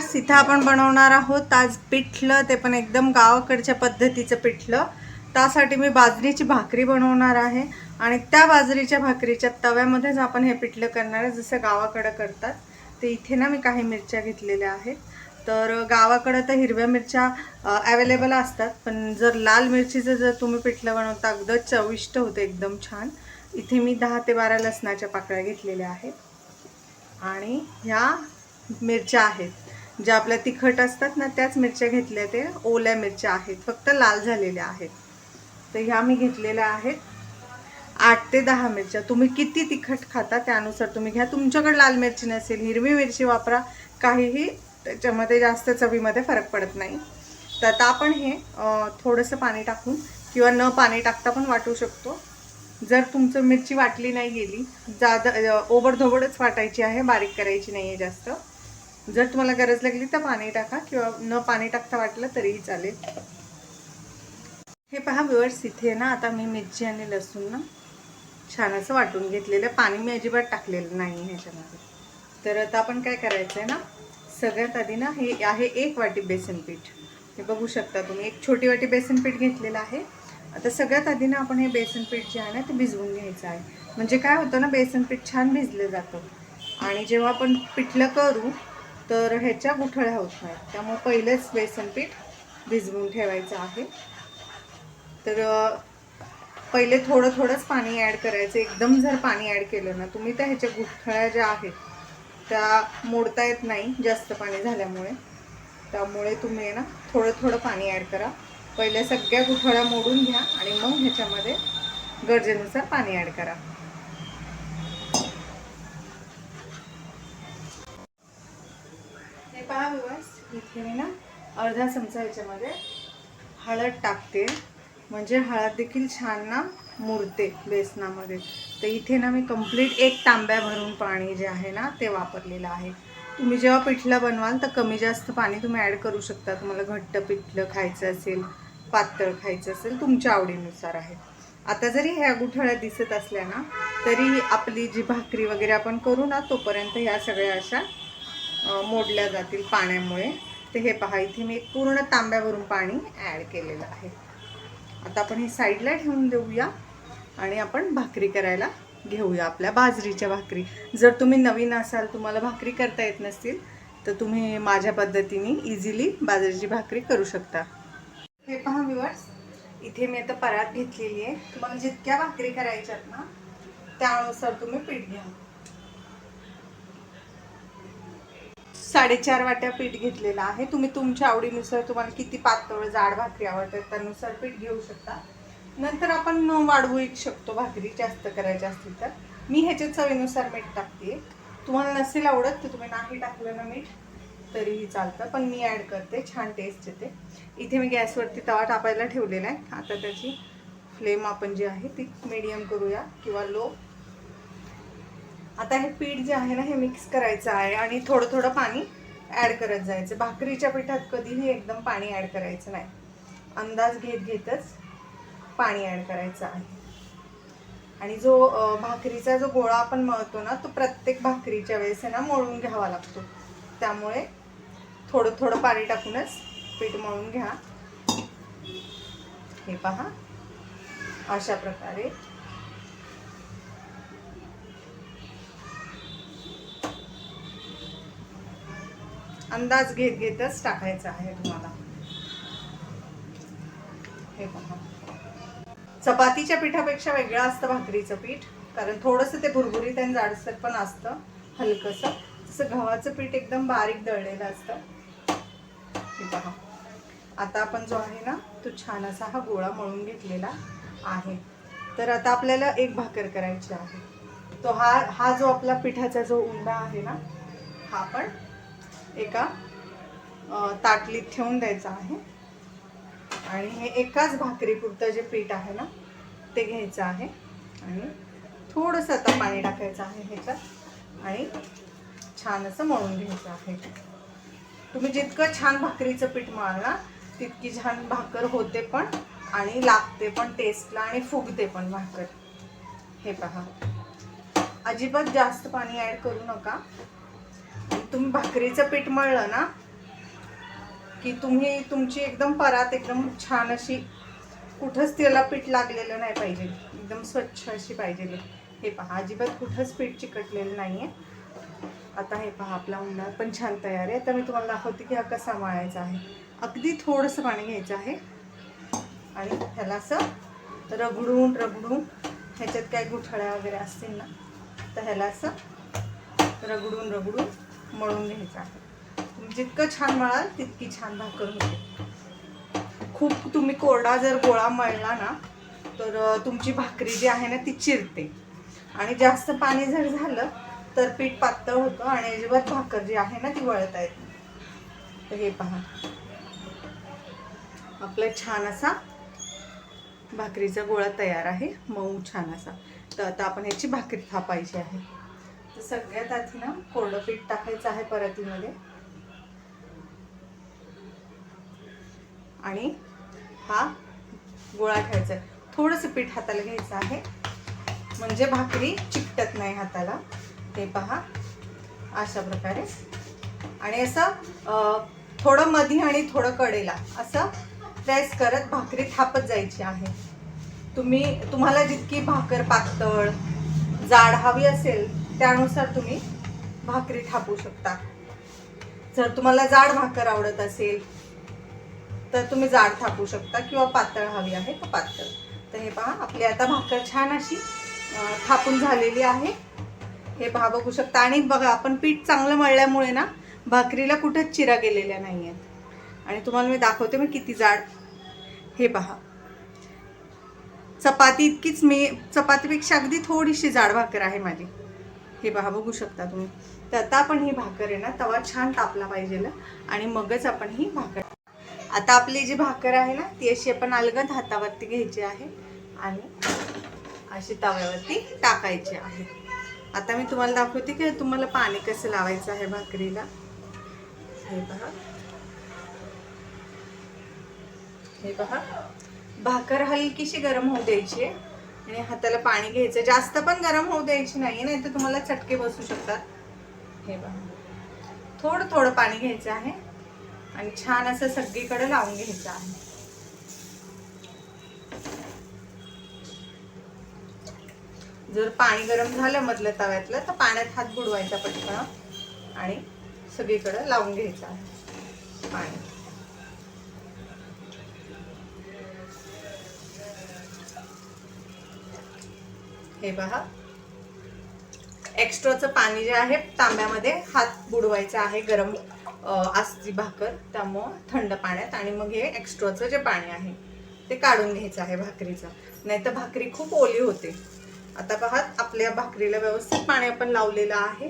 Viewers, इथं आपण बनवणार आहोत आज पिठलं, ते पण एकदम गावाकडच्या पद्धतीचं पिठलं. त्यासाठी मी बाजरीची भाकरी बनवणार आहे आणि त्या बाजरीच्या भाकरीच्या तव्यामध्येच आपण हे पिठलं करणार आहे, जसं गावाकडं करतात. ते इथे ना मी काही मिरच्या घेतलेल्या आहेत. तर गावाकडं तर हिरव्या मिरच्या अवेलेबल असतात, पण जर लाल मिरचीचं जर तुम्ही पिठलं बनवता अगदी चविष्ट होते, एकदम छान. इथे मी 10 ते 12 लसणाच्या पाकळ्या घेतलेल्या आहेत आणि ह्या मिरच्या आहेत ज्या आपल्या तिखट असतात ना, त्याच मिरच्या घेतल्या. ते ओल्या मिरच्या आहेत, फक्त लाल झालेल्या आहेत. तर ह्या मी घेतलेल्या आहेत 8 ते 10 मिरच्या. तुम्ही किती तिखट खाता त्यानुसार तुम्ही घ्या. तुमच्याकडे लाल मिरची नसेल, हिरवी मिरची वापरा, काहीही त्याच्यामध्ये जास्त चवीमध्ये फरक पडत नाही. तर आता आपण हे थोडंसं पाणी टाकून किंवा न पाणी टाकता पण वाटू शकतो. जर तुमचं मिरची वाटली नाही गेली, जादा ओबडधोबडच वाटायची आहे, बारीक करायची नाही आहे जास्त. जर तुम्हाला गरज लागली तर पाणी टाका किंवा न पाणी टाकता वाटलं तरीही चालेल. हे पहा व्ह्यूअर्स, इथे ना आता मी मिरची आणि लसूण ना छान असं वाटून घेतलेलं. पाणी मी अजिबात टाकलेलं नाही ह्याच्यामध्ये. तर आता आपण काय करायचं आहे ना, सगळ्यात आधी ना हे आहे 1 वाटी बेसन पीठ. हे बघू शकता तुम्ही, एक छोटी वाटी बेसन पीठ घेतलेलं आहे. आता सगळ्यात आधी ना आपण हे बेसन पीठ जे आहे ना ते भिजवून घ्यायचं आहे. म्हणजे काय होतं ना, बेसन पीठ छान भिजलं जातं आणि जेव्हा आपण पिठलं करू तर ह्याच्या गुठळ्या होत नाहीत. त्यामुळे पहिलेच बेसन पीठ भिजवून ठेवायचं आहे. तर पहिले थोडं थोडंच पाणी ॲड करायचं. एकदम जर पाणी ॲड केलं ना तुम्ही तर ह्याच्या गुठळ्या ज्या आहेत त्या मोडता येत नाही जास्त पाणी झाल्यामुळे. त्यामुळे तुम्ही ना थोडं थोडं पाणी ॲड करा. पहिले सगळ्या गुठळ्या मोडून घ्या आणि मग ह्याच्यामध्ये गरजेनुसार पाणी ॲड करा. हे पहा व्ह्यूअर्स, इथे मी ना अर्धा चमचा ह्याच्यामध्ये हळद टाकते, म्हणजे हळद देखील छान ना मुरते बेसनामध्ये. तर इथे ना मी कंप्लीट 1 तांब्या भरून पाणी जे आहे ना ते वापरलेलं आहे. तुम्ही जेव्हा पिठलं बनवाल तर कमी जास्त पाणी तुम्ही ॲड करू शकता. तुम्हाला घट्ट पिठलं खायचं असेल, पातळ खायचं असेल, तुमच्या आवडीनुसार आहे. आता जरी ह्या गुठळ्या दिसत असल्या ना तरी आपली जी भाकरी वगैरे आपण करू ना तोपर्यंत ह्या सगळ्या अशा मोडल्या जातील पाण्यामुळे. तर हे पहा, इथे मी एक पूर्ण तांब्यावरून पाणी ॲड केलेलं आहे. आता आपण हे साईडला ठेवून देऊया आणि आपण भाकरी करायला घेऊया, आपल्या बाजरीच्या भाकरी. जर तुम्ही नवीन असाल, तुम्हाला भाकरी करता येत नसतील, तर तुम्ही माझ्या पद्धतीने इझिली बाजरीची भाकरी करू शकता. हे पहा व्ह्यूअर्स, इथे मी आता परात घेतलेली आहे. तुम्हाला जितक्या भाकरी करायच्यात ना त्यानुसार तुम्ही पीठ घ्या. 4.5 वाट्या पीठ घेतलेलं आहे. तुम्ही तुमच्या आवडीनुसार, तुम्हाला किती पातळ जाड भाकरी आवडतात त्यानुसार पीठ घेऊ शकता. नंतर आपण वाढवू शकतो भाकरी जास्त करायच्या असतील तर. मी ह्याच्या चवीनुसार मीठ टाकते. तुम्हाला नसेल आवडत तर तुम्ही नाही टाकलं ना मीठ तरीही चालतं, पण मी ॲड करते, छान टेस्ट येते. इथे मी गॅसवरती तवा तापायला ठेवलेला आहे. आता त्याची फ्लेम आपण जी आहे ती मीडियम करूया किंवा लो. आता हे पीठ जे आहे ना हे मिक्स करायचं आहे आणि थोडं थोडं पाणी ॲड करत जायचं. भाकरीच्या पिठात कधीही एकदम पाणी ॲड करायचं नाही, अंदाज घेत घेतच पाणी ॲड करायचं आहे. आणि जो भाकरीचा जो गोळा आपण मळतो ना तो प्रत्येक भाकरीच्या वेळेस ना मळून घ्यावा लागतो. त्यामुळे थोडं थोडं पाणी टाकूनच पीठ मळून घ्या. हे पहा, अशा प्रकारे अंदाज घेत घेतच टाकायचं आहे तुम्हाला. हे पहा, चपातीच्या पिठापेक्षा वेगळं असतं भाकरीचं पीठ, कारण थोडंसं ते भुरभुरीत आणि जाडसर पण असतं हलकंसं. तसं गव्हाचं पीठ एकदम बारीक दळलेलं असतं. हे पहा, आता आपण जो आहे ना तो छान असा हा गोळा मळून घेतलेला आहे. तर आता आपल्याला एक भाकर करायची आहे. तो हा जो आपला पिठाचा जो उंडा आहे ना हा आपण एका ताटलीत ठेवून द्यायचा आहे आणि हे एकाच भाकरीपुरतं जे पीठ आहे ना ते घ्यायचं आहे आणि थोडंसं आता पाणी टाकायचं आहे ह्याच्यात आणि छान असं मळून घ्यायचं आहे. तुम्ही जितकं छान भाकरीचं पीठ मळाल ना तितकी छान भाकर होते पण आणि लागते पण टेस्टला आणि फुगते पण भाकर. हे पहा, अजिबात जास्त पाणी ॲड करू नका. तुम्ही भाकरीचं पीठ मळलं ना की तुम्ही तुमची एकदम परात एकदम छान अशी, कुठंच त्याला पीठ लागलेलं नाही पाहिजे, एकदम स्वच्छ अशी पाहिजे. हे पहा, अजिबात कुठंच पीठ चिकटलेलं नाही आहे. आता हे पहा, आपला उंडा पण छान तयार आहे. तर मी तुम्हाला दाखवते की हा कसा मळायचा आहे. अगदी थोडंसं पाणी घ्यायचं आहे आणि ह्याला असं रगडून रगडून, ह्याच्यात काय गुठळ्या वगैरे असतील ना, तर ह्याला असं रगडून रगडून मळून घ्यायचं आहे. तुम्ही जितकं छान मळाल तितकी छान भाकर होते. खूप तुम्ही कोरडा जर गोळा मळला ना, तर तुमची भाकरी जी आहे ना ती चिरते. आणि जास्त पाणी जर झालं तर पीठ पातळ होतं आणि अजिबात भाकर जी आहे ना ती वळता येत नाही. तर हे पहा, आपला छान असा भाकरीचा गोळा तयार आहे, मऊ छान असा. तर आता आपण ह्याची भाकरी थापायची आहे. तर सगळ्यात आधी ना कोरडं पीठ टाकायचं आहे परातीमध्ये आणि हा गोळा ठेवायचा. थोडंसं पीठ हाताला घ्यायचं आहे म्हणजे भाकरी चिकटत नाही हाताला. हे पहा, अशा प्रकारे. आणि असं थोडं मधी आणि थोडं कडेला असं प्रेस करत भाकरी थापत जायची आहे. तुम्हाला जितकी भाकर पातळ जाड हवी असेल त्यानुसार तुम्ही भाकरी थापू शकता. जर तुम्हाला जाड भाकर आवडत असेल तर तुम्ही जाड थापू शकता किंवा पातळ हवी आहे तर पातळ. तर हे पहा, आपली आता भाकर छान अशी थापून झालेली आहे. हे पहा, बघू शकता. आणि बघा, आपण पीठ चांगलं मळल्यामुळे ना भाकरीला कुठेच चिरा गेलेल्या नाही आहेत. आणि तुम्हाला मी दाखवते मी किती जाड. हे पहा, चपाती इतकीच, मी चपातीपेक्षा अगदी थोडीशी जाड भाकर आहे माझी. हे पहा, बघू शकता तुम्ही. तर आता आपण ही भाकर आहे ना, तवा छान तापला पाहिजे आणि मगच आपण ही भाकर. आता आपली जी भाकर आहे ना ती अशी आपण अलगद हातावरती घ्यायची आहे आणि अशी तव्यावरती टाकायची आहे. आता मी तुम्हाला दाखवते की तुम्हाला पाणी कसं लावायचं आहे भाकरीला. हे पहा, हे पहा, भाकर हलकीशी गरम होऊ द्यायची आहे आणि हाताला पाणी घ्यायचं. जास्त पण गरम होऊ द्यायची नाही, नाही तर तुम्हाला चटके बसू शकतात. हे पहा, थोडं थोडं पाणी घ्यायचं आहे आणि छान असं सगळीकडे लावून घ्यायचं आहे. जर पाणी गरम झालं मधलं तव्यातलं तर पाण्यात हात बुडवायचा पटकन आणि सगळीकडे लावून घ्यायचं आहे पाणी. हे पहा, एक्स्ट्राचं पाणी जे आहे तांब्यामध्ये हात बुडवायचं आहे. गरम असती भाकर त्यामुळं थंड पाण्यात, आणि मग हे एक्स्ट्राचं जे पाणी आहे ते काढून घ्यायचं आहे भाकरीचं, नाही तर भाकरी खूप ओली होते. आता पहा, आपल्या भाकरीला व्यवस्थित पाणी आपण लावलेलं आहे.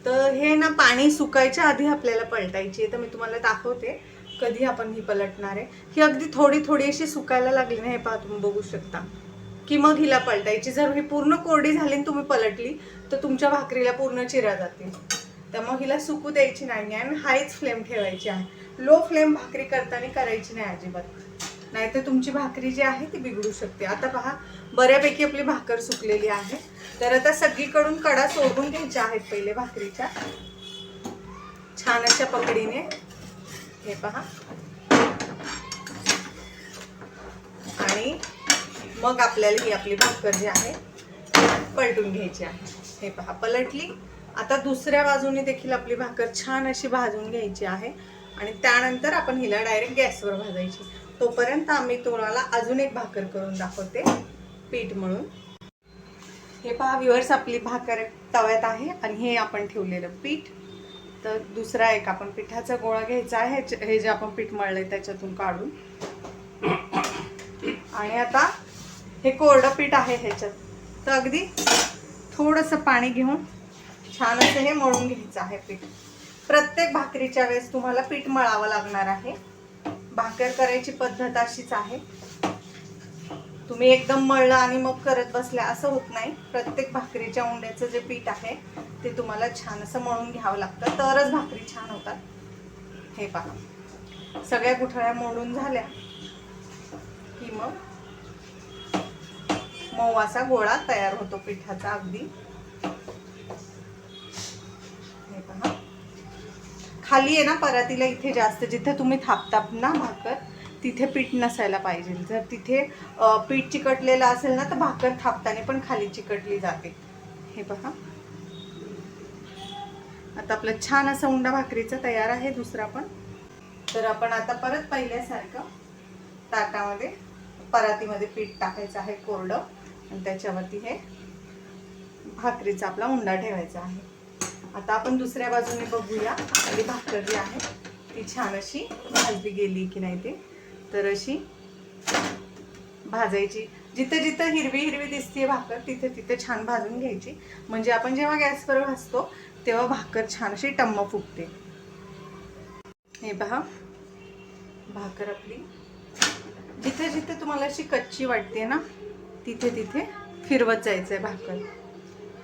तर हे ना पाणी सुकायच्या आधी आपल्याला पलटायची आहे. तर मी तुम्हाला दाखवते कधी आपण ही पलटणार आहे. ही अगदी थोडी थोडी अशी सुकायला लागली ना, हे पहा तुम्ही बघू शकता, की मग हिला पलटायची. जर ही पूर्ण कोरडी झाली आणि तुम्ही पलटली तर तुमच्या भाकरीला पूर्ण चिरा जातील. त्यामुळे हिला सुकू द्यायची नाही आणि हायच फ्लेम ठेवायची आहे. लो फ्लेम भाकरी करताना करायची नाही अजिबात, नाहीतर तुमची भाकरी जी आहे ती बिघडू शकते. आता पहा, बऱ्यापैकी आपली भाकर सुकलेली आहे. तर आता सगळीकडून कडा सोडून घ्यायच्या आहेत पहिले भाकरीच्या छान अशा पकडीने. हे पहा, आणि मग आपल्याला ही आपली भाकर जी आहे पलटून घ्यायची आहे. हे पहा, पलटली. आता दुसऱ्या बाजूने देखील आपली भाकर छान अशी भाजून घ्यायची आहे आणि त्यानंतर आपण हिला डायरेक्ट गॅसवर भाजायची. तोपर्यंत आम्ही तुम्हाला अजून एक भाकर करून दाखवते पीठ मळून. हे पहा व्ह्यूअर्स, आपली भाकर तव्यात आहे आणि हे आपण ठेवलेलं पीठ. तर दुसरा एक आपण पिठाचा गोळा घ्यायचा आहे, हे जे आपण पीठ मळलंय त्याच्यातून काढून. आणि आता हे कोरडं पीठ आहे ह्याच्यात, तर अगदी थोडंसं पाणी घेऊन छान असं हे मळून घ्यायचं आहे पीठ. प्रत्येक भाकरीच्या वेळेस तुम्हाला पीठ मळावं लागणार आहे. भाकर करायची पद्धत अशीच आहे. तुम्ही एकदम मळलं आणि मग करत बसल्या असं होत नाही. प्रत्येक भाकरीच्या उंड्याचं जे पीठ आहे ते तुम्हाला छान असं मळून घ्यावं लागतं, तरच भाकरी छान होतात. हे पहा, सगळ्या गुठळ्या मोडून झाल्या की मग मऊ असा गोळा तयार होतो पिठाचा अगदी. हे पहा, खाली आहे ना परातीला इथे जास्त जिथे तुम्ही थापता ना भाकर तिथे पीठ नसायला पाहिजे. जर तिथे पीठ चिकटलेलं असेल ना तर भाकर थापताना पण खाली चिकटली जाते. हे पहा, आता आपलं छान असं उंडा भाकरीचा तयार आहे दुसरा पण. तर आपण आता परत पहिल्यासारखं ताटामध्ये परातीमध्ये पीठ टाकायचं आहे कोरडं आणि त्याच्यावरती हे भाकरीचा आपला उंडा ठेवायचा आहे. आता आपण दुसऱ्या बाजूने बघूया आपली भाकर जी आहे ती छान अशी भाजली गेली की नाही ते. तर अशी भाजायची, जिथे जिथे हिरवी हिरवी दिसते भाकर तिथे तिथे छान भाजून घ्यायची. म्हणजे आपण जेव्हा गॅसवर भाजतो तेव्हा भाकर छान अशी टम्म फुगते. हे पहा, भाकर आपली जिथे जिथे तुम्हाला अशी कच्ची वाटते ना तिथे तिथे फिरवत जायचं आहे भाकर.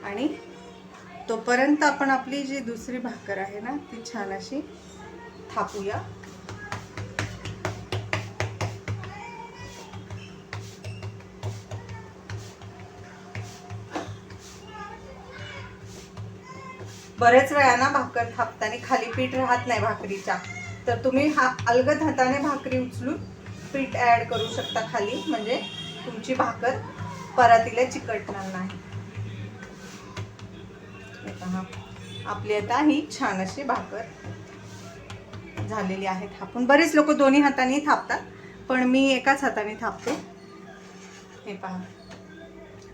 आणि तोपर्यंत आपण आपली जी दुसरी भाकर आहे ना ती छान अशी थापूया. बरेच वेळा ना भाकर थापताना खाली पीठ राहत नाही भाकरीच्या, तर तुम्ही अलगद हाताने भाकरी उचलून पीठ ऍड करू शकता खाली, म्हणजे तुमची भाकर परातीला चिकटणार नाही. आपली आता ही छान अशी भाकर झालेली आहे थापून. बरेच लोक दोन्ही हाताने थापतात पण मी एकाच हाताने थापते. हे पहा,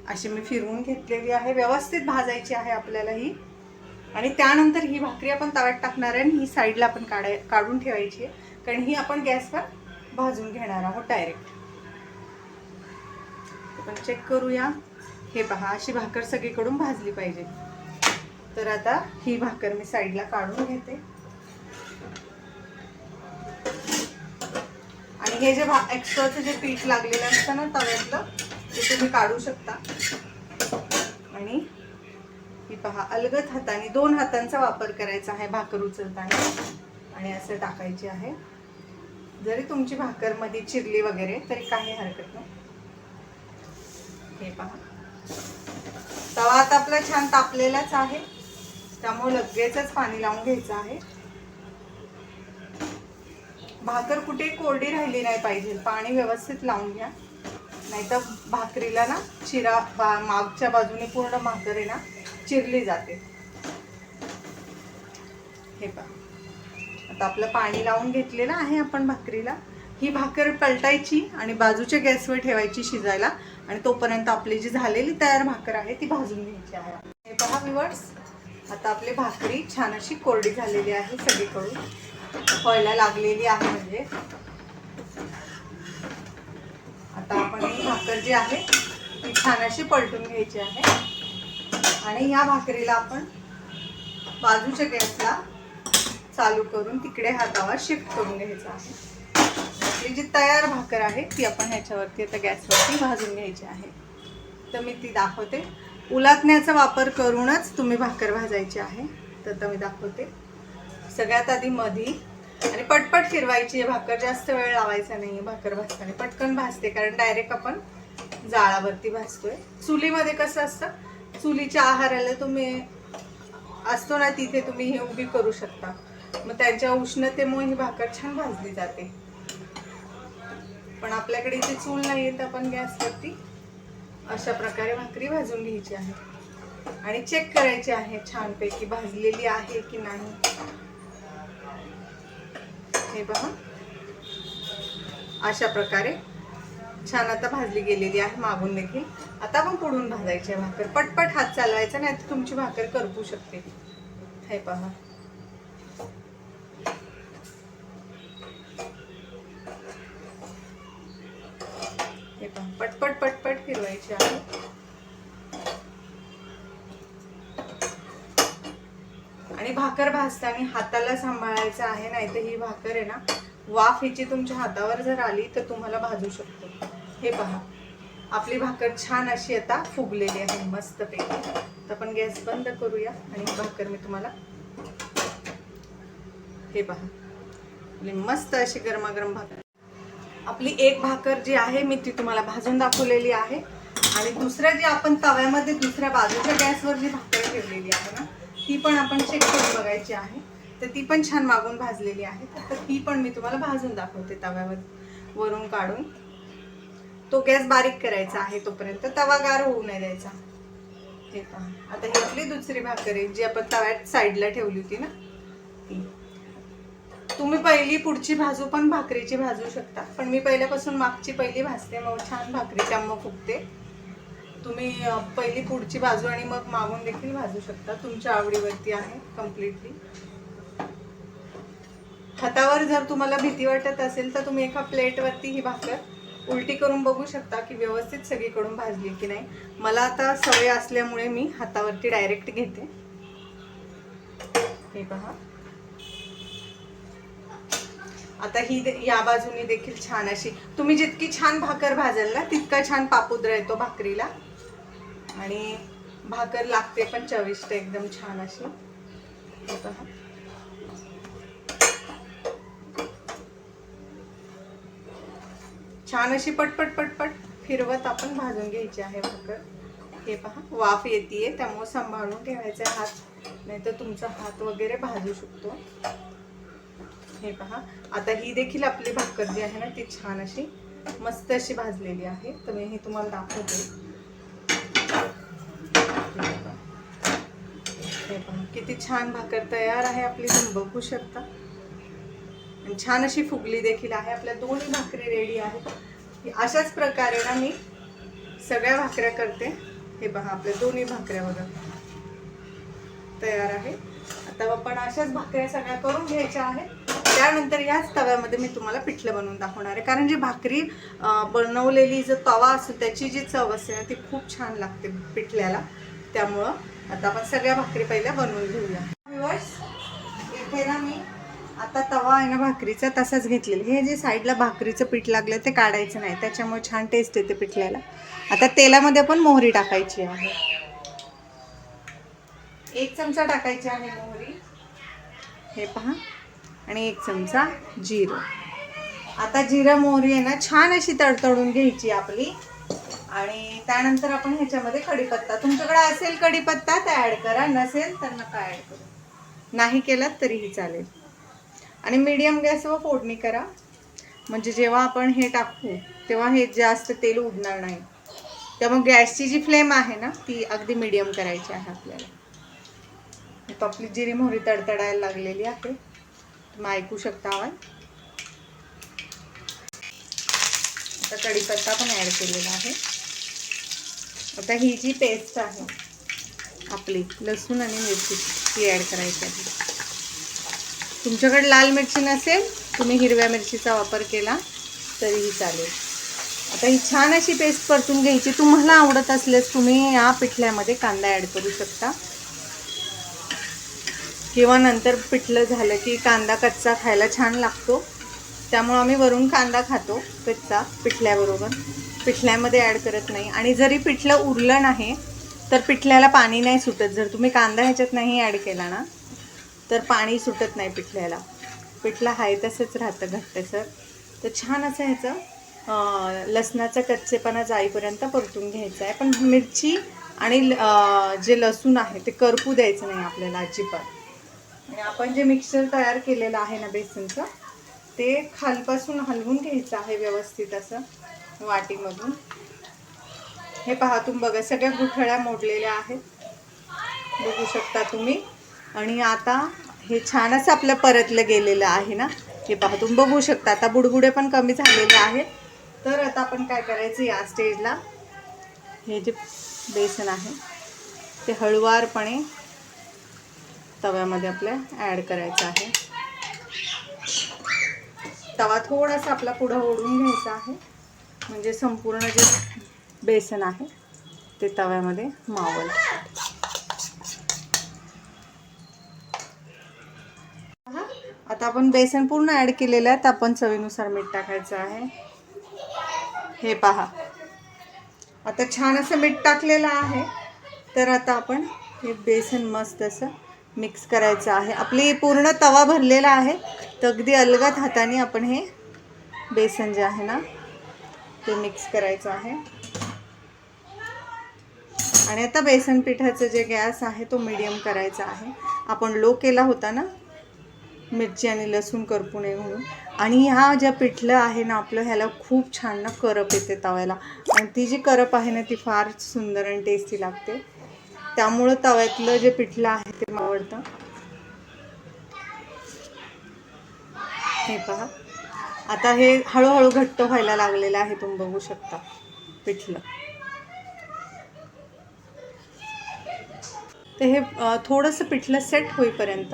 अशी मी फिरवून घेतलेली आहे. व्यवस्थित भाजायची आहे आपल्याला ही. आणि त्यानंतर ही भाकरी आपण तव्यात टाकणार आहे आणि ही साईडला आपण काढून ठेवायची आहे, कारण ही आपण गॅसवर भाजून घेणार आहोत डायरेक्ट. आपण चेक करूया. हे पहा, अशी भाकर सगळीकडून भाजली पाहिजे. तर आता ही भाकर मी साईडला काढून घेते. आणि हे जे एक्स्ट्राचं जे पीठ लागलेलं असतं ना तव्यातलं ते तुम्ही काढू शकता. आणि ही पहा, अलगद हाताने 2 हातांचा वापर करायचा आहे भाकर उचलताना आणि असं टाकायची आहे. जरी तुमची भाकर मध्ये चिरली वगैरे तरी काही हरकत नाही. हे पहा, तवा आता आपला छान तापलेलाच आहे, त्यामुळे लगेचच पाणी लावून घ्यायचं आहे. भाकर कुठे कोरडी राहिली नाही पाहिजे, पाणी व्यवस्थित लावून घ्या, नाहीतर भाकरीला ना चिरा मागच्या बाजूने पूर्ण भाकर आहे ना चिरली जाते. हे पहा, आता आपलं पाणी लावून घेतलेलं आहे आपण भाकरीला. ही भाकर पलटायची आणि बाजूच्या गॅसवर ठेवायची शिजायला, आणि तोपर्यंत आपली जी झालेली तयार भाकर आहे ती भाजून घ्यायची आहे. हे पहा व्ह्यूअर्स, आता आपली भाकरी छान अशी कोरडी झालेली आहे, सगळीकडून व्हायला लागलेली आहे. म्हणजे आता आपण ही भाकर जी आहे ती छान अशी पलटून घ्यायची आहे. आणि ह्या भाकरीला आपण बाजूच्या गॅसला चालू करून तिकडे हा तवा शिफ्ट करून घ्यायचा आहे. आपली जी तयार भाकर आहे ती आपण ह्याच्यावरती आता गॅसवरती भाजून घ्यायची आहे. तर मी ती दाखवते. उलटण्याचा वापर करूनच तुम्ही भाकर भाजायची आहे. तर मी दाखवते. सगळ्यात आधी मधी आणि पटपट फिरवायची आहे भाकर, जास्त वेळ लावायचा नाही. भाकर भाजताना पटकन भाजते, कारण डायरेक्ट आपण जाळावरती भाजतोय. चुलीमध्ये कसं असतं, चुलीच्या आहाराला तुम्ही असतो ना तिथे तुम्ही हे उभी करू शकता, मग त्यांच्या उष्णतेमुळे ही भाकर छान भाजली जाते. पण आपल्याकडे इथे चूल नाही आहे, तर आपण गॅसवरती अशा प्रकारे भाकरी भाजून घ्यायची आहे आणि चेक करायची आहे छानपैकी भाजलेली आहे की नाही. हे पहा, अशा प्रकारे छान आता भाजली गेलेली आहे मागून देखील. आता आपण पुढून भाजायची आहे भाकर. पटपट हात चालवायचा, नाही तर तुमची भाकर करपू शकते. हे पहा, हे पहा, पटपट पटपट फिरवायची आहे. आणि भाकर भाजताना हाताला सांभाळायचं आहे, नाही तर ही भाकर आहे ना वाफ हिची तुमच्या हातावर जर आली तर तुम्हाला भाजू शकतो. हे पहा, आपली भाकर छान अशी आता फुगलेली आहे मस्तपैकी. तर आपण गॅस बंद करूया आणि भाकर मी तुम्हाला, हे पहा, मस्त अशी गरमागरम भाकर. आपली एक भाकर जी आहे मी ती तुम्हाला भाजून दाखवलेली आहे. आणि दुसरं जी आपण तव्यामध्ये दुसऱ्या बाजूच्या गॅसवर जी भाकर ठेवलेली आहे ना ती पण आपण चेक करून बघायची आहे. तर ती पण छान मागून भाजलेली आहे. तर ती पण मी तुम्हाला भाजून दाखवते तव्यावर वरून काढून. तो गॅस बारीक करायचा आहे तोपर्यंत, तवा गार होऊ नाही द्यायचा. हे पहा, आता ही आपली दुसरी भाकर आहे जी आपण तव्यात साईडला ठेवली होती ना ती. तुम्ही पहिली पुढची भाजू पण भाकरीची भाजू शकता, पण मी पहिल्यापासून मागची पहिली भाजते, मग छान भाकरीची आंब फुगते. तुम्ही पहिली पुढची बाजू आणि मग मागून देखील भाजू शकता, तुमच्या आवडीवरती आहे कम्प्लिटली. हातावर जर तुम्हाला भीती वाटत असेल तर तुम्ही एका प्लेटवरती ही भाकर उलटी करून बघू शकता की व्यवस्थित सगळीकडून भाजली की नाही. मला आता सवय असल्यामुळे मी हातावरती डायरेक्ट घेते. हे पहा, आता ही या बाजूने देखील छान अशी, तुम्ही जितकी छान भाकर भाजाल ना तितका छान पापुद्रा येतो भाकरीला आणि भाकर लागते पण चविष्ट एकदम छान अशी. हे पहा, छान अशी पटपट पटपट फिरवत आपण भाजून घ्यायची आहे भाकर. हे पहा, वाफ येते त्यामुळे सांभाळून ठेवायचा हात, नाहीतर तुमचा हात वगैरे भाजू शकतो. हे पहा, आता ही देखील आपली भाकर जी आहे ना ती छान अशी मस्त अशी भाजलेली आहे. तर मी हे तुम्हाला दाखवते. हे पहा, किती छान भाकर तयार आहे आपली, तुम्ही बघू शकता. आणि छान अशी फुगली देखील आहे. आपल्या दोन्ही भाकरी रेडी आहेत. अशाच प्रकारे ना मी सगळ्या भाकऱ्या करते. हे पहा, आपल्या दोन्ही भाकऱ्या बघा तयार आहे. आता आपण अशाच भाकऱ्या सगळ्या करून घ्यायच्या आहेत. त्यानंतर याच तव्यामध्ये मी तुम्हाला पिठलं बनवून दाखवणार आहे, कारण जी भाकरी बनवलेली जो तवा असतो त्याची जी चव असते ना ती खूप छान लागते पिठल्याला. त्यामुळं आता आपण सगळ्या भाकरी पहिल्या बनवून घेऊया. इथे ना मी आता तवा आहे ना भाकरीचा तसाच घेतलेला. हे जे साईडला भाकरीचं पीठ लागलं ते काढायचं नाही, त्याच्यामुळे छान टेस्ट येते पिठल्याला. आता तेलामध्ये पण मोहरी टाकायची आहे. 1 चमचा टाकायची आहे मोहरी. हे पहा, आणि 1 चमचा जिरं. आता जिरं मोहरी आहे ना छान अशी तडतडून घ्यायची आपली. आणि त्यानंतर आपण ह्याच्यामध्ये कढीपत्ता, तुमच्याकडे असेल कढीपत्ता तर ॲड करा, नसेल तर नका ॲड करू, नाही केलात तरीही चालेल. आणि मीडियम गॅसवर फोडणी करा, म्हणजे जेव्हा आपण हे टाकू तेव्हा हे जास्त तेल उडणार नाही. त्यामुळे गॅसची जी फ्लेम आहे ना ती अगदी मीडियम करायची आहे आपल्याला. आपली जिरी मोहरी तडतडायला लागलेली आहे, तुम्ही ऐकू शकता आवाज. आता कढीपत्ता पण ॲड केलेला आहे. आता ही जी पेस्ट आहे आपली लसूण आणि मिरची ती ॲड करायची आहे. तुमच्याकडे लाल मिरची नसेल तुम्ही हिरव्या मिरचीचा वापर केला तरीही चालेल. आता ही छान अशी पेस्ट परतून घ्यायची. तुम्हाला आवडत असल्यास तुम्ही या पिठल्यामध्ये कांदा ॲड करू शकता, किंवा नंतर पिठलं झालं की कांदा कच्चा खायला छान लागतो, त्यामुळे आम्ही वरून कांदा खातो कच्चा पिठल्याबरोबर, पिठल्यामध्ये ॲड करत नाही. आणि जरी पिठलं उरलं नाही तर पिठल्याला पाणी नाही सुटत. जर तुम्ही कांदा ह्याच्यात नाही ॲड केला ना तर पाणी सुटत नाही पिठल्याला, पिठलं आहे तसंच राहतं घट्टसर. तर छान असं ह्याचं लसणाचा कच्चेपणा जाईपर्यंत परतून घ्यायचं आहे. पण मिरची आणि जे लसूण आहे ते करपू द्यायचं नाही आपल्याला अजिबात. आणि आपण जे मिक्सचर तयार केलेलं आहे ना बेसनचं ते खालपासून हलवून घ्यायचं आहे व्यवस्थित असं वाटीमधून. हे पहा, तुम्ही बघा सगळ्या गुठळ्या मोडलेल्या आहेत, बघू शकता तुम्ही. आणि आता हे छान असं आपलं परतलं गेलेलं आहे ना, हे पहा तुम्ही बघू शकता. आता बुडबुडे पण कमी झालेले आहेत. तर आता आपण काय करायचं, या स्टेजला हे जे बेसन आहे ते हळुवारपणे तव्यामध्ये आपल्या ॲड करायचं आहे. तवा थोडासा आपला पुढं ओढून घ्यायचा आहे, म्हणजे संपूर्ण जे बेसन आहे ते तव्यामध्ये मावल. आता आपण बेसन पूर्ण ॲड केलेलं आहे, तर आपण चवीनुसार मीठ टाकायचं आहे. हे पहा, आता छान असं मीठ टाकलेलं आहे. तर आता आपण हे बेसन मस्त असं मिक्स करायचं आहे. आपली पूर्ण तवा भरलेला आहे, तर अगदी अलगद हाताने आपण हे बेसन जे आहे ना ते मिक्स करायचं आहे. आणि आता बेसन पिठाचं जे गॅस आहे तो मीडियम करायचा आहे. आपण लो केला होता ना, मिरची आणि लसूण करपू नये म्हणून. आणि ह्या ज्या पिठलं आहे ना आपलं, ह्याला खूप छान ना करप येते तव्याला. आणि ती जी करप आहे ना ती फार सुंदर आणि टेस्टी लागते. त्यामुळं तव्यातलं जे पिठलं आहे ते मला आवडतं. हे पहा, आता हे हळूहळू घट्ट व्हायला लागलेलं आहे, तुम्ही बघू शकता पिठलं. तर हे थोडंसं पिठलं सेट होईपर्यंत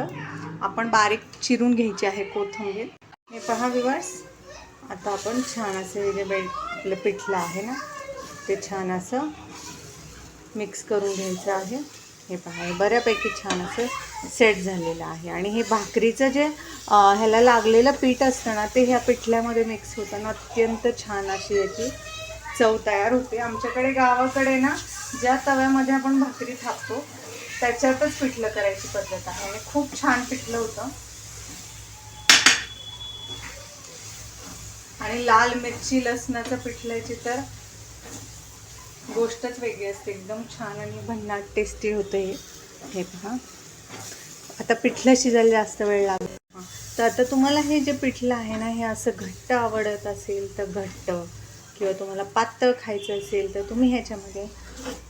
आपण बारीक चिरून घ्यायची आहे कोथिंबीर. हे पहा व्ह्यूअर्स, आता आपण छान असं हे जे आपलं पिठलं आहे ना ते छान असं मिक्स करून घ्यायचं आहे. हे पहा, हे बऱ्यापैकी छान असं सेट झालेलं आहे. आणि हे भाकरीचं जे ह्याला लागलेलं पीठ असतं ना ते ह्या पिठल्यामध्ये मिक्स होताना अत्यंत छान अशी याची चव तयार होते. आमच्याकडे गावाकडे ना ज्या तव्यामध्ये आपण भाकरी थापतो त्याच्यातच पिठलं करायची पद्धत आहे. आणि खूप छान पिठलं होतं. आणि लाल मिरची लसणाचं पिठल्याची तर गोष्टच वेगळी असते. एकदम छान आणि भन्नाट टेस्टी होतं हे. हे पहा, आता पिठलं शिजायला जास्त वेळ लागतो. तर आता तुम्हाला हे जे पिठलं आहे ना हे असं घट्ट आवडत असेल तर घट्ट, किंवा तुम्हाला पातळ खायचं असेल तर तुम्ही ह्याच्यामध्ये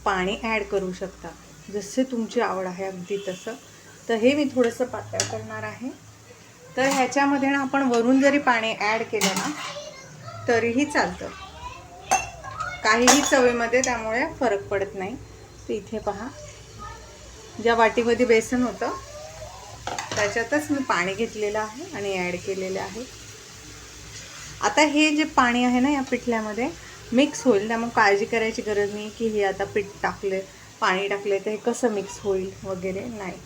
पाणी ॲड करू शकता, जसे तुमची आवड आहे अगदी तसं. तर हे मी थोडंसं पातळ करणार आहे. तर ह्याच्यामध्ये ना आपण वरून जरी पाणी ॲड केलं ना तरीही चालतं, काहीही चवीमध्ये त्यामुळे फरक पडत नाही. तर इथे पहा, ज्या वाटीमध्ये बेसन होतं त्याच्यातच मी पाणी घेतलेलं आहे आणि ॲड केलेलं आहे. आता हे जे पाणी आहे ना या पिठल्यामध्ये मिक्स होईल, त्यामुळे काळजी करायची गरज नाही की हे आता पीठ टाकले पाणी टाकले तर हे कसं मिक्स होईल वगैरे, नाही,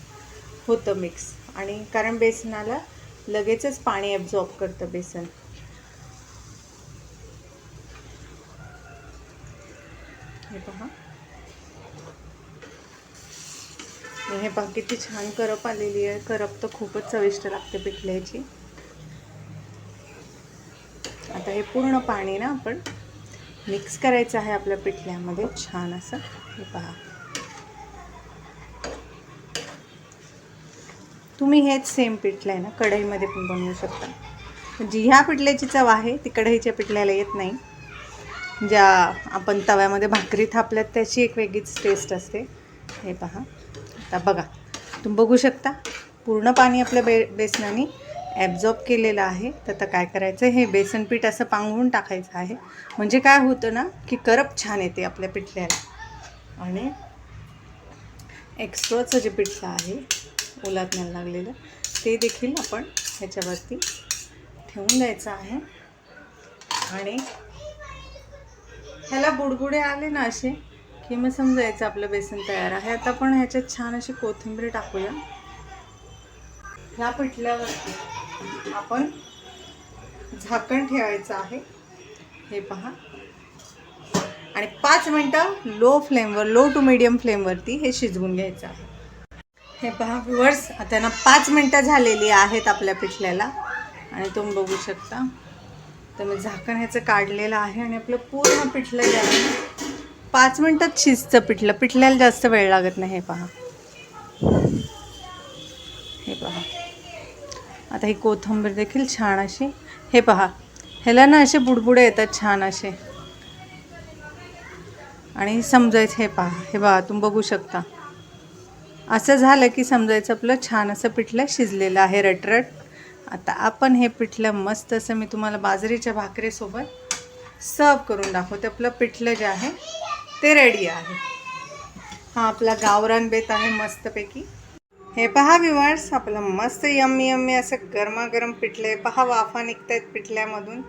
होतं मिक्स. आणि कारण बेसनाला लगेचच पाणी ॲब्झॉर्ब करतं बेसन. हे पहा, हे पहा किती छान करप आलेली आहे. करप तर खूपच चविष्ट लागते पिठल्याची. आता हे पूर्ण पाणी ना आपण मिक्स करायचं आहे आपल्या पिठल्यामध्ये छान असं. हे पहा, तुम्ही हेच सेम पिठलं आहे ना कढईमध्ये पण बनवू शकता. जी ह्या पिठल्याची चव आहे ती कढईच्या पिठल्याला येत नाही. ज्या आपण तव्यामध्ये भाकरी थापल्यात त्याची एक वेगळीच टेस्ट असते. हे पहा, आता बघा, तुम्ही बघू शकता पूर्ण पाणी आपल्या बेसनाने ॲब्झॉर्ब केलेलं आहे. तर आता काय करायचं, हे बेसन पीठ असं पांघरून टाकायचं आहे. म्हणजे काय होतं ना की करप छान येते आपल्या पिठल्याला. आणि एक्स्ट्राचं जे पिठलं आहे उलटण्याला लागलेलं ते देखील आपण ह्याच्यावरती ठेवून द्यायचं आहे. आणि ह्याला बुडबुडे आले ना असे की मग समजायचं आपलं बेसन तयार आहे. आता आपण ह्याच्यात छान अशी कोथिंबीर टाकूया. ह्या पिठल्यावरती आपण झाकण ठेवायचं आहे. हे पहा, आणि 5 मिनटं लो फ्लेमवर, लो टू मीडियम फ्लेमवरती हे शिजवून घ्यायचं आहे. हे पहा व्ह्यूअर्स, आता ना 5 मिनटं झालेली आहेत आपल्या पिठल्याला. आणि तुम्ही बघू शकता, तर मी झाकण ह्याचं काढलेलं आहे. आणि आपलं पूर्ण पिठलं जे आहे 5 मिनटात शिजतं पिठलं. पिठल्याला जास्त वेळ लागत नाही. हे पहा, हे पहा, आता ही कोथिंबीर देखील छान अशी, हे पहा, ह्याला ना असे बुडबुडे येतात छान असे. आणि समजायचं, हे पहा, हे बघा, तुम्ही बघू शकता, असं झालं की समजायचं आपलं छान असं पिठलं शिजलेलं आहे रटरट. आता आपण हे पिठलं मस्त असं मी तुम्हाला बाजरीच्या भाकरीसोबत सर्व करून दाखवते. आपलं पिठलं जे आहे ते रेडी आहे. हा आपला गावरान बेत आहे मस्तपैकी. हे पहा व्ह्यूअर्स, आपलं मस्त यम्मी यम्मी असं गरमागरम पिठलं. पहा वाफा निघतायत पिठल्यामधून,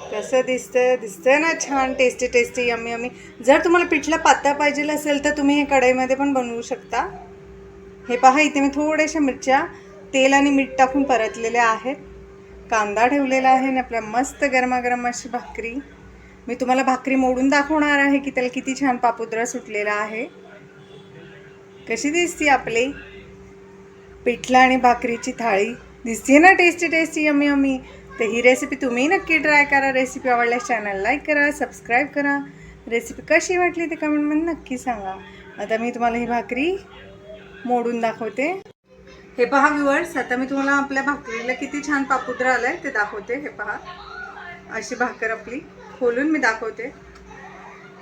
कसं दिसतंय ना छान, टेस्टी टेस्टी यम्मी यम्मी. जर तुम्हाला पिठलं पातळ पाहिजे असेल तर तुम्ही हे कढईमध्ये पण बनवू शकता. हे पहा, इथे मी थोड्याशा मिरच्या तेल आणि मीठ टाकून परतलेल्या आहेत. कांदा ठेवलेला आहे आणि आपल्या मस्त गरमागरम अशी भाकरी. मी तुम्हाला भाकरी मोडून दाखवणार आहे की त्याला किती छान पापुद्रा सुटलेला आहे. कशी दिसती आपली पिठलं आणि भाकरीची थाळी, दिसते ना टेस्टी टेस्टी यम्मी यम्मी. तर ही रेसिपी तुम्ही नक्की ट्राय करा. रेसिपी आवडल्यास चॅनल लाईक करा, सबस्क्राईब करा. रेसिपी कशी वाटली ते कमेंटमध्ये नक्की सांगा. आता मी तुम्हाला ही भाकरी मोडून दाखवते. हे पहा व्ह्यूअर्स, आता मी तुम्हाला आपल्या भाकरीला किती छान पापुद्रा आलाय ते दाखवते. हे पहा, अशी भाकर आपली खोलून मी दाखवते.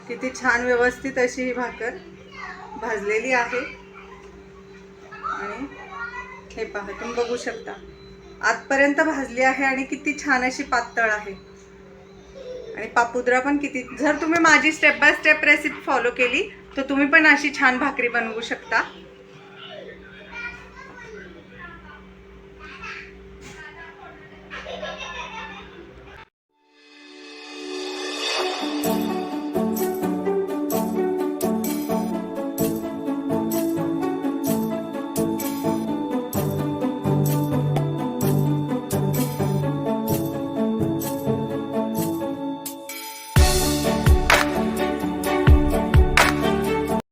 किती छान व्यवस्थित अशी ही भाकर भाजलेली आहे. आणि हे पहा, तुम्ही बघू शकता आतपर्यंत भाजली आहे आणि किती छान अशी पातळ आहे. आणि पापुद्रा पण किती. जर तुम्ही माझी step by step recipe follow केली तर तुम्ही पण अशी छान भाकरी बनवू शकता.